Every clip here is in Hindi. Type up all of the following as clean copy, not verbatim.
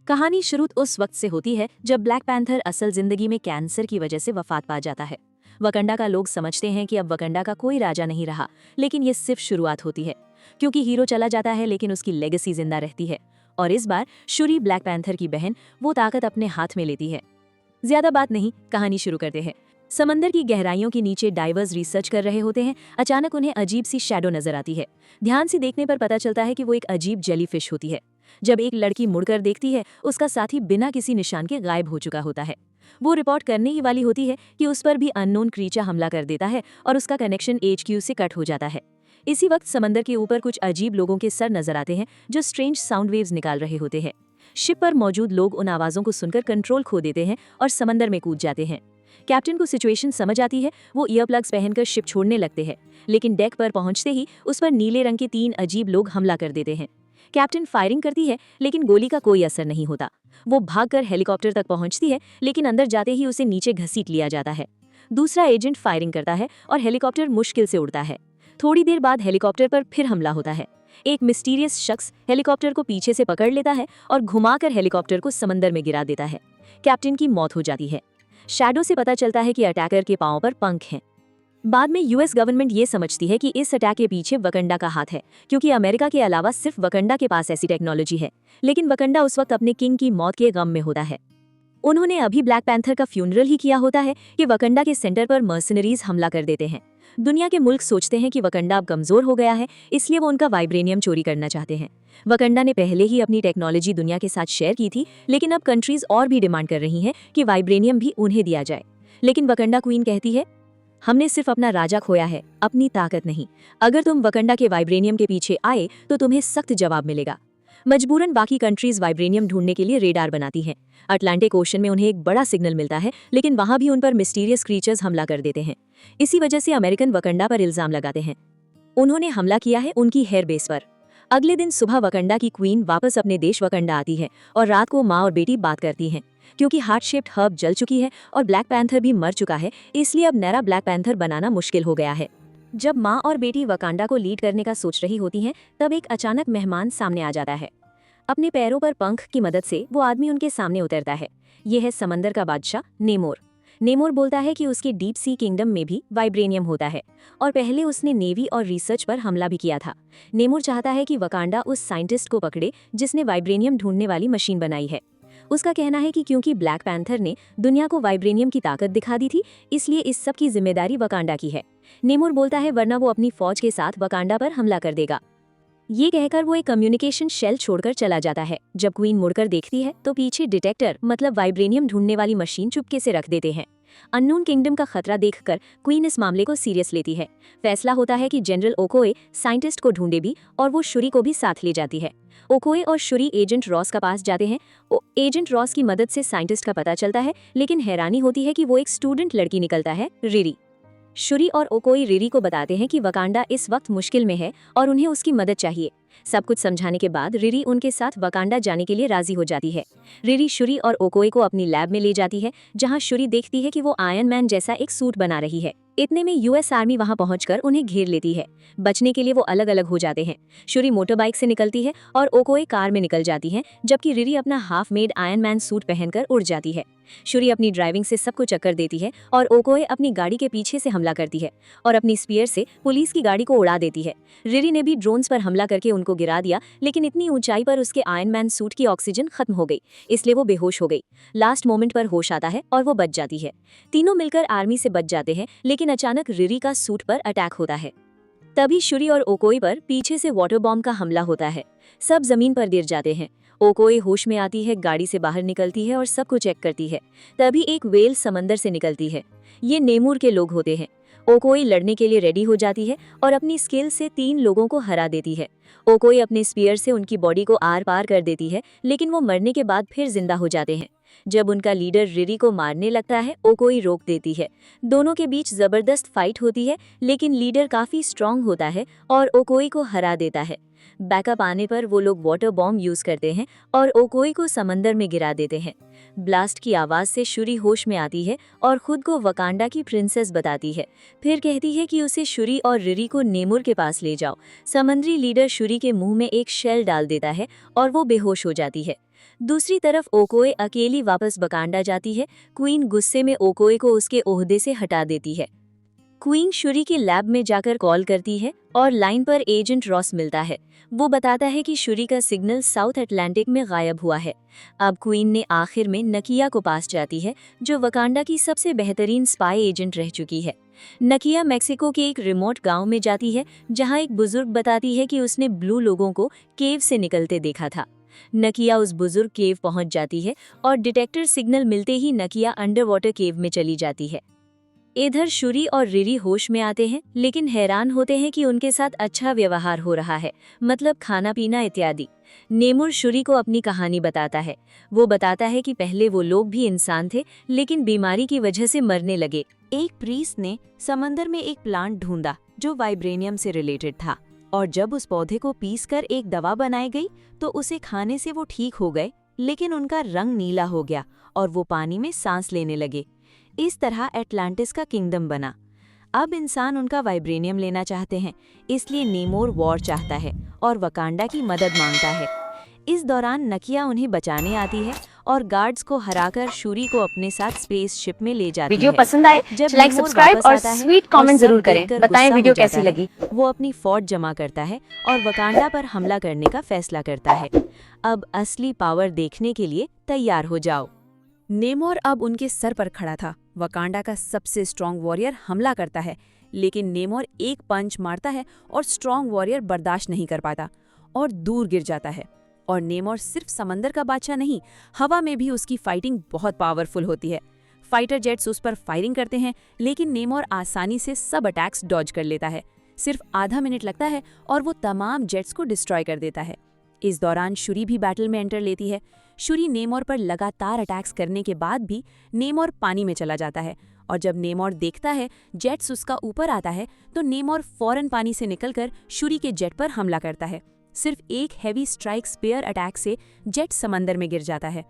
कहानी शुरू उस वक्त से होती है जब ब्लैक पैंथर असल जिंदगी में कैंसर की वजह से वफात पा जाता है। वकंडा का लोग समझते हैं कि अब वकंडा का कोई राजा नहीं रहा, लेकिन ये सिर्फ शुरुआत होती है, क्योंकि हीरो चला जाता है लेकिन उसकी लेगेसी जिंदा रहती है। और इस बार शूरी ब्लैक पैंथर की बहन वो ताकत अपने हाथ में लेती है। ज्यादा बात नहीं, कहानी शुरू करते हैं। समंदर की गहराइयों के नीचे डाइवर्स रिसर्च कर रहे होते हैं। अचानक उन्हें अजीब सी शैडो नजर आती है। ध्यान से देखने पर पता चलता है कि वो एक अजीब जेलीफिश होती है। जब एक लड़की मुड़कर देखती है, उसका साथी बिना किसी निशान के गायब हो चुका होता है। वो रिपोर्ट करने ही वाली होती है कि उस पर भी अननोन क्रीचर हमला कर देता है और उसका कनेक्शन HQ से कट हो जाता है। इसी वक्त समंदर के ऊपर कुछ अजीब लोगों के सर नजर आते हैं जो स्ट्रेंज साउंड वेव्स निकाल रहे होते हैं। शिप पर मौजूद लोग उन आवाजों को सुनकर कंट्रोल खो देते हैं और समंदर में कूद जाते हैं। कैप्टन को सिचुएशन समझ आती है। वो ईयरप्लग्स पहनकर शिप छोड़ने लगते हैं, लेकिन डेक पर पहुंचते ही उस पर नीले रंग के 3 अजीब लोग हमला कर देते हैं। कैप्टन फायरिंग करती है, लेकिन गोली का कोई असर नहीं होता। वो भागकर हेलीकॉप्टर तक पहुंचती है, लेकिन अंदर जाते ही उसे नीचे घसीट लिया जाता है। दूसरा एजेंट फायरिंग करता है और हेलीकॉप्टर मुश्किल से उड़ता है। थोड़ी देर बाद हेलीकॉप्टर पर फिर हमला होता है। एक मिस्टीरियस शख्स हेलीकॉप्टर को पीछे से पकड़ लेता है और घुमाकर हेलीकॉप्टर को समंदर में गिरा देता है। कैप्टन की मौत हो जाती है। शैडो से पता चलता है कि अटैकर के पांव पर पंख हैं। बाद में US गवर्नमेंट ये समझती है कि इस अटैक के पीछे वकंडा का हाथ है, क्योंकि अमेरिका के अलावा सिर्फ वकंडा के पास ऐसी टेक्नोलॉजी है। लेकिन वकंडा उस वक्त अपने किंग की मौत के गम में होता है। उन्होंने अभी ब्लैक पैंथर का फ्यूनरल ही किया होता है कि वकंडा के सेंटर पर मर्सनरीज हमला कर देते हैं। दुनिया के मुल्क सोचते हैं कि वकंडा अब कमजोर हो गया है, इसलिए वो उनका वाइब्रेनियम चोरी करना चाहते हैं। वकंडा ने पहले ही अपनी टेक्नोलॉजी दुनिया के साथ शेयर की थी, लेकिन अब कंट्रीज और भी डिमांड कर रही हैं कि वाइब्रेनियम भी उन्हें दिया जाए। लेकिन वकंडा क्वीन कहती है, हमने सिर्फ अपना राजा खोया है, अपनी ताकत नहीं। अगर तुम वकंडा के वाइब्रेनियम के पीछे आए तो तुम्हें सख्त जवाब मिलेगा। मजबूरन बाकी कंट्रीज वाइब्रेनियम ढूंढने के लिए रेडार बनाती हैं। अटलांटिक ओशन में उन्हें एक बड़ा सिग्नल मिलता है, लेकिन वहां भी उन पर मिस्टीरियस क्रीचर्स हमला कर देते हैं। इसी वजह से अमेरिकन वकंडा पर इल्जाम लगाते हैं। उन्होंने हमला किया है उनकी हेयर बेस पर। अगले दिन सुबह वकंडा की क्वीन वापस अपने देश वकंडा आती है और रात को माँ और बेटी बात करती हैं। क्योंकि हार्ट शेप्ड हर्ब जल चुकी है और ब्लैक पैंथर भी मर चुका है, इसलिए अब नया ब्लैक पैंथर बनाना मुश्किल हो गया है। जब माँ और बेटी वकांडा को लीड करने का सोच रही होती हैं, तब एक अचानक मेहमान सामने आ जाता है। अपने पैरों पर पंख की मदद से वो आदमी उनके सामने उतरता है। ये है समंदर का बादशाह नेमोर। नेमोर बोलता है कि उसके डीप सी किंगडम में भी वाइब्रेनियम होता है और पहले उसने नेवी और रिसर्च पर हमला भी किया था। नेमोर चाहता है कि वकांडा उस साइंटिस्ट को पकड़े जिसने वाइब्रेनियम ढूंढने वाली मशीन बनाई है। उसका कहना है कि क्योंकि ब्लैक पैंथर ने दुनिया को वाइब्रेनियम की ताकत दिखा दी थी, इसलिए इस सब की जिम्मेदारी वकांडा की है। नेमोर बोलता है वरना वो अपनी फौज के साथ वकांडा पर हमला कर देगा। ये कहकर वो एक कम्युनिकेशन शेल छोड़कर चला जाता है। जब क्वीन मुड़कर देखती है तो पीछे डिटेक्टर मतलब वाइब्रेनियम ढूंढने वाली मशीन चुपके से रख देते हैं। अननोन किंगडम का खतरा देखकर क्वीन इस मामले को सीरियस लेती है। फैसला होता है कि जनरल ओकोए साइंटिस्ट को ढूंढे भी और वो शूरी को भी साथ ले जाती है। ओकोए और शूरी एजेंट रॉस का पास जाते हैं। एजेंट रॉस की मदद से साइंटिस्ट का पता चलता है, लेकिन हैरानी होती है कि वो एक स्टूडेंट लड़की निकलता है, रिरी। शूरी और ओकोई रिरी को बताते हैं कि वकांडा इस वक्त मुश्किल में है और उन्हें उसकी मदद चाहिए। सब कुछ समझाने के बाद रिरी उनके साथ वकांडा जाने के लिए राजी हो जाती है। रिरी शूरी और ओकोई को अपनी लैब में ले जाती है, जहां शूरी देखती है कि वो आयरन मैन जैसा एक सूट बना रही है। इतने में US आर्मी वहां पहुंचकर उन्हें घेर लेती है। बचने के लिए वो अलग अलग हो जाते हैं। शूरी मोटरबाइक से निकलती है और ओकोई कार में निकल जाती है, जबकि रिरी अपना half made iron man suit पहनकर उड़ जाती है। शूरी अपनी ड्राइविंग से सबको चक्कर देती है और ओकोए अपनी गाड़ी के पीछे से हमला करती है और अपनी स्पीयर से पुलिस की गाड़ी को उड़ा देती है। रिरी ने भी ड्रोन्स पर हमला करके उनको गिरा दिया, लेकिन इतनी ऊंचाई पर उसके आयरन मैन सूट की ऑक्सीजन खत्म हो गई, इसलिए वो बेहोश हो गई। लास्ट मोमेंट पर होश आता है और वो बच जाती है। तीनों मिलकर आर्मी से बच जाते हैं, लेकिन अचानक रिरी का सूट पर अटैक होता है। तभी शूरी और ओकोई पर पीछे से वाटर बॉम्ब का हमला होता है। सब जमीन पर गिर जाते हैं। ओकोई होश में आती है, गाड़ी से बाहर निकलती है और सबको चेक करती है। तभी एक वेल समंदर से निकलती है। ये नेमूर के लोग होते हैं। ओकोई लड़ने के लिए रेडी हो जाती है और अपनी स्किल से 3 लोगों को हरा देती है। ओकोई अपने स्पीयर से उनकी बॉडी को आर पार कर देती है, लेकिन वो मरने के बाद फिर जिंदा हो जाते हैं। जब उनका लीडर रिरी को मारने लगता है, ओकोई रोक देती है। दोनों के बीच जबरदस्त फाइट होती है, लेकिन लीडर काफी स्ट्रांग होता है और ओकोई को हरा देता है। बैकअप आने पर वो लोग वाटर बॉम्ब यूज करते हैं और ओकोई को समंदर में गिरा देते हैं। ब्लास्ट की आवाज से शुरी होश में आती है और खुद को वकांडा की प्रिंसेस बताती है। फिर कहती है कि उसे शुरी और रिरी को नेमुर के पास ले जाओ। समुद्री लीडर शुरी के मुंह में एक शेल डाल देता है और वो बेहोश हो जाती है। दूसरी तरफ ओकोए अकेली वापस वकांडा जाती है। क्वीन गुस्से में ओकोए को उसके ओहदे से हटा देती है। क्वीन शुरी के लैब में जाकर कॉल करती है और लाइन पर एजेंट रॉस मिलता है। वो बताता है कि शुरी का सिग्नल साउथ अटलांटिक में गायब हुआ है। अब क्वीन ने आखिर में नकिया को पास जाती है, जो वकांडा की सबसे बेहतरीन स्पाई एजेंट रह चुकी है। नकिया मेक्सिको के एक रिमोट गांव में जाती है, जहां एक बुजुर्ग बताती है कि उसने ब्लू लोगों को केव से निकलते देखा था। नकिया उस बुजुर्ग केव पहुंच जाती है और डिटेक्टर सिग्नल मिलते ही नकिया अंडर वाटर केव में चली जाती है। इधर शुरी और रिरी होश में आते हैं, लेकिन हैरान होते हैं कि उनके साथ अच्छा व्यवहार हो रहा है, मतलब खाना पीना इत्यादि। नेमुर शुरी को अपनी कहानी बताता है। वो बताता है कि पहले वो लोग भी इंसान थे, लेकिन बीमारी की वजह से मरने लगे। एक प्रीस्ट ने समंदर में एक प्लांट ढूंढा जो वाइब्रेनियम से रिलेटेड था, और जब उस पौधे को पीसकर एक दवा बनाई गई तो उसे खाने से वो ठीक हो गए, लेकिन उनका रंग नीला हो गया और वो पानी में सांस लेने लगे। इस तरह एटलांटिस का किंगडम बना। अब इंसान उनका वाइब्रेनियम लेना चाहते हैं, इसलिए नेमोर वॉर चाहता है और वकांडा की मदद मांगता है। इस दौरान नकिया उन्हें बचाने आती है और गार्ड्स को हराकर शुरी को अपने साथ स्पेसशिप में ले जाती है। वीडियो पसंद आए जब लाइक नेमोर सब्सक्राइब वापस और आता है स्वीट और कमेंट सब जरूर करें। देखकर बताएं गुस्सा वीडियो हो जाता कैसी है, लगी। वो अपनी फौज जमा करता है और वकांडा पर हमला करने का फैसला करता है। अब असली पावर देखने के लिए तैयार हो जाओ। नेमोर अब उनके सर पर खड़ा था। वकांडा का सबसे स्ट्रॉन्ग वॉरियर हमला करता है, लेकिन नेमोर एक पंच मारता है और स्ट्रॉन्ग वॉरियर बर्दाश्त नहीं कर पाता और दूर गिर जाता है। और नेमोर सिर्फ समंदर का बादशाह नहीं, हवा में भी उसकी फाइटिंग बहुत पावरफुल होती है। फाइटर जेट्स उस पर फायरिंग करते हैं, लेकिन नेमोर आसानी से सब अटैक्स डॉज कर लेता है। सिर्फ आधा मिनट लगता है और वो तमाम जेट्स को डिस्ट्रॉय कर देता है। इस दौरान शुरी भी बैटल में एंटर लेती है। शुरी नेमोर पर लगातार अटैक्स करने के बाद भी नेमोर पानी में चला जाता है, और जब नेमोर देखता है जेट्स उसका ऊपर आता है तो नेमोर फौरन पानी से निकलकर शुरी के जेट पर हमला करता है। सिर्फ एक हैवी स्ट्राइक स्पेयर अटैक से जेट समंदर में गिर जाता है।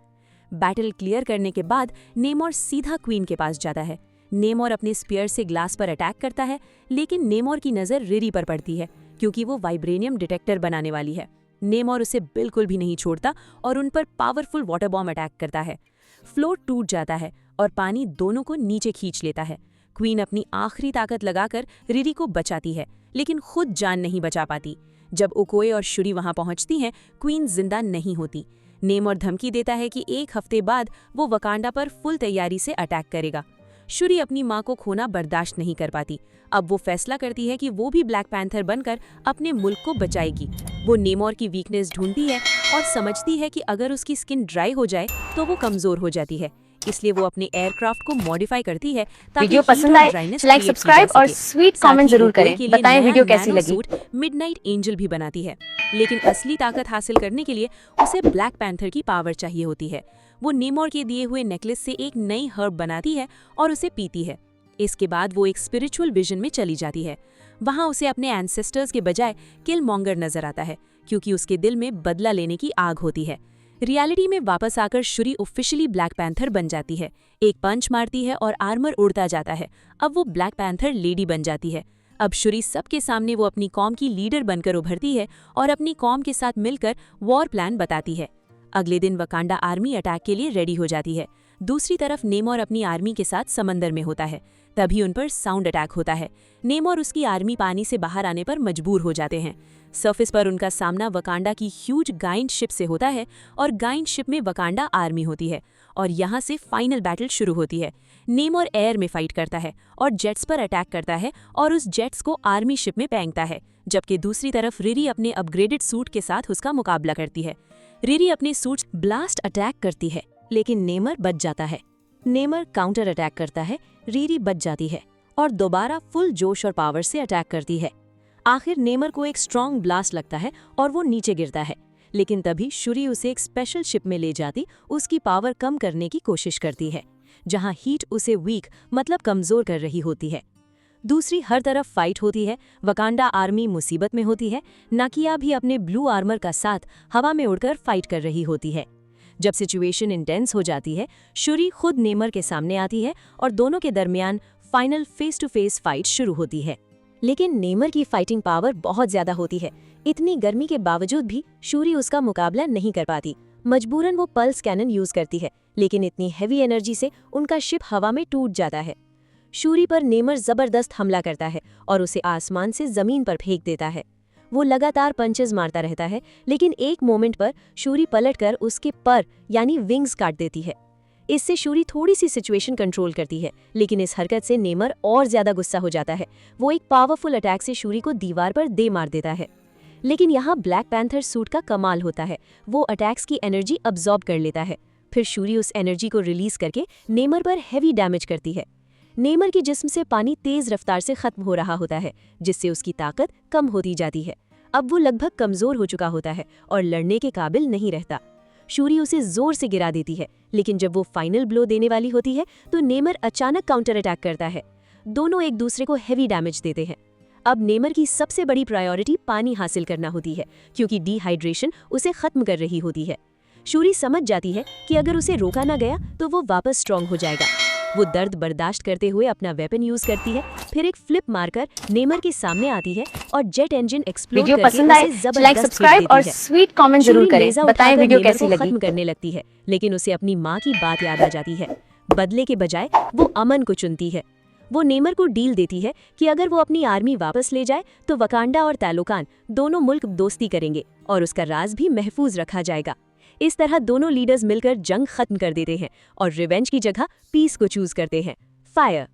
बैटल क्लियर करने के बाद नेमोर सीधा क्वीन के पास जाता है। नेमोर अपने स्पेयर से ग्लास पर अटैक करता है, लेकिन नेमोर की नज़र रिरी पर पड़ती है, क्योंकि वो वाइब्रेनियम डिटेक्टर बनाने वाली है। नेमोर उसे बिल्कुल भी नहीं छोड़ता और उन पर पावरफुल वाटर बॉम्ब अटैक करता है। फ्लोट टूट जाता है और पानी दोनों को नीचे खींच लेता है। क्वीन अपनी आखिरी ताकत लगाकर रिरी को बचाती है, लेकिन खुद जान नहीं बचा पाती। जब ओकोए और शुरी वहां पहुंचती हैं, क्वीन जिंदा नहीं होती। नेमोर धमकी देता है कि एक हफ्ते बाद वो वकांडा पर फुल तैयारी से अटैक करेगा। शुरी अपनी मां को खोना बर्दाश्त नहीं कर पाती। अब वो फैसला करती है कि वो भी ब्लैक पैंथर बनकर अपने मुल्क को बचाएगी। वो नेमोर की वीकनेस ढूंढती है और समझती है कि अगर उसकी स्किन ड्राई हो जाए तो वो कमजोर हो जाती है, इसलिए वो अपने एयरक्राफ्ट को मॉडिफाई करती है ताकि वीडियो पसंद आए लाइक सब्सक्राइब और स्वीट कमेंट जरूर करें। बताएं वीडियो कैसी लगी। मिडनाइट एंजल भी बनाती है, लेकिन असली ताकत हासिल करने के लिए उसे ब्लैक पैंथर की पावर चाहिए होती है। वो नेमोर के दिए हुए नेकलेस से एक नई हर्ब बनाती है और उसे पीती है। इसके बाद वो एक स्पिरिचुअल विजन में चली जाती है। वहां उसे अपने एंसेस्टर्स के बजाय किलमॉन्गर नजर आता है, क्योंकि उसके दिल में बदला लेने की आग होती है। रियलिटी में वापस आकर शुरी ऑफिशियली ब्लैक पैंथर बन जाती है। एक पंच मारती है और आर्मर उड़ता जाता है। अब वो ब्लैक पैंथर लेडी बन जाती है। अब शुरी सबके सामने वो अपनी कौम की लीडर बनकर उभरती है और अपनी कौम के साथ मिलकर वॉर प्लान बताती है। अगले दिन वकांडा आर्मी अटैक के लिए रेडी हो जाती है। दूसरी तरफ नेमोर अपनी आर्मी के साथ समंदर में होता है। तभी उन पर साउंड अटैक होता है। नेमोर उसकी आर्मी पानी से बाहर आने पर मजबूर हो जाते हैं। सरफेस पर उनका सामना वकांडा की ह्यूज गाइंड शिप से होता है और गाइंड शिप में वकांडा आर्मी होती है, और यहाँ से फाइनल बैटल शुरू होती है। नेमोर एयर में फाइट करता है और जेट्स पर अटैक करता है और उस जेट्स को आर्मी शिप में फेंकता है, जबकि दूसरी तरफ रिरी अपने अपग्रेडेड सूट के साथ उसका मुकाबला करती है। रिरी अपने सूट ब्लास्ट अटैक करती है, लेकिन नेमर बच जाता है। नेमर काउंटर अटैक करता है, रिरी बच जाती है और दोबारा फुल जोश और पावर से अटैक करती है। आखिर नेमर को एक स्ट्रॉन्ग ब्लास्ट लगता है और वो नीचे गिरता है, लेकिन तभी शुरी उसे एक स्पेशल शिप में ले जाती उसकी पावर कम करने की कोशिश करती है, जहां हीट उसे वीक मतलब कमजोर कर रही होती है। दूसरी हर तरफ फाइट होती है, वकांडा आर्मी मुसीबत में होती है, नाकिया भी अपने ब्लू आर्मर का साथ हवा में उड़कर फाइट कर रही होती है। जब सिचुएशन इंटेंस हो जाती है, शूरी खुद नेमर के सामने आती है और दोनों के दरमियान final face to face fight शुरू होती है। लेकिन नेमर की फाइटिंग पावर बहुत ज्यादा होती है। इतनी गर्मी के बावजूद भी शूरी उसका मुकाबला नहीं कर पाती। मजबूरन वो पल्स कैनन यूज करती है, लेकिन इतनी हैवी एनर्जी से उनका शिप हवा में टूट जाता है। शूरी पर नेमर जबरदस्त हमला करता है और उसे आसमान से जमीन पर फेंक देता है। वो लगातार पंचेस मारता रहता है, लेकिन एक मोमेंट पर शूरी पलटकर उसके पर यानी विंग्स काट देती है। इससे शूरी थोड़ी सी सिचुएशन कंट्रोल करती है, लेकिन इस हरकत से नेमर और ज्यादा गुस्सा हो जाता है। वो एक पावरफुल अटैक से शूरी को दीवार पर दे मार देता है। लेकिन यहाँ ब्लैक पैंथर सूट का कमाल होता है। वो अटैक्स की एनर्जी अब्जॉर्ब कर लेता है। फिर शूरी उस एनर्जी को रिलीज करके नेमर पर हैवी डैमेज करती है। नेमर के जिस्म से पानी तेज रफ्तार से खत्म हो रहा होता है, जिससे उसकी ताकत कम होती जाती है। अब वो लगभग कमजोर हो चुका होता है और लड़ने के काबिल नहीं रहता। शूरी उसे जोर से गिरा देती है, लेकिन जब वो फाइनल ब्लो देने वाली होती है तो नेमर अचानक काउंटर अटैक करता है। दोनों एक दूसरे को हैवी डैमेज देते हैं। अब नेमर की सबसे बड़ी प्रायोरिटी पानी हासिल करना होती है, क्योंकि डिहाइड्रेशन उसे खत्म कर रही होती है। शूरी समझ जाती है कि अगर उसे रोका ना गया तो वो वापस स्ट्रांग हो जाएगा। वो दर्द बर्दाश्त करते हुए अपना वेपन यूज करती है, फिर एक फ्लिप मारकर नेमर के सामने आती है और जेट इंजन एक्सप्लोड वीडियो करके पसंद आए उसे जबरदस्त लाइक हिट सब्सक्राइब देती और है। स्वीट कमेंट जरूर शूरी करें। नेजा बताएं उठाकर वीडियो नेमर कैसी को लगी। खत्म करने लगती है, लेकिन उसे अपनी माँ की बात याद आ जाती है। बदले के बजाय वो अमन को चुनती है। वो नेमर को डील देती है कि अगर वो अपनी आर्मी वापस ले जाए तो वकांडा और तालोकान दोनों मुल्क दोस्ती करेंगे और उसका राज भी महफूज रखा जाएगा। इस तरह दोनों लीडर्स मिलकर जंग खत्म कर देते हैं और रिवेंज की जगह पीस को चूज करते हैं। फायर।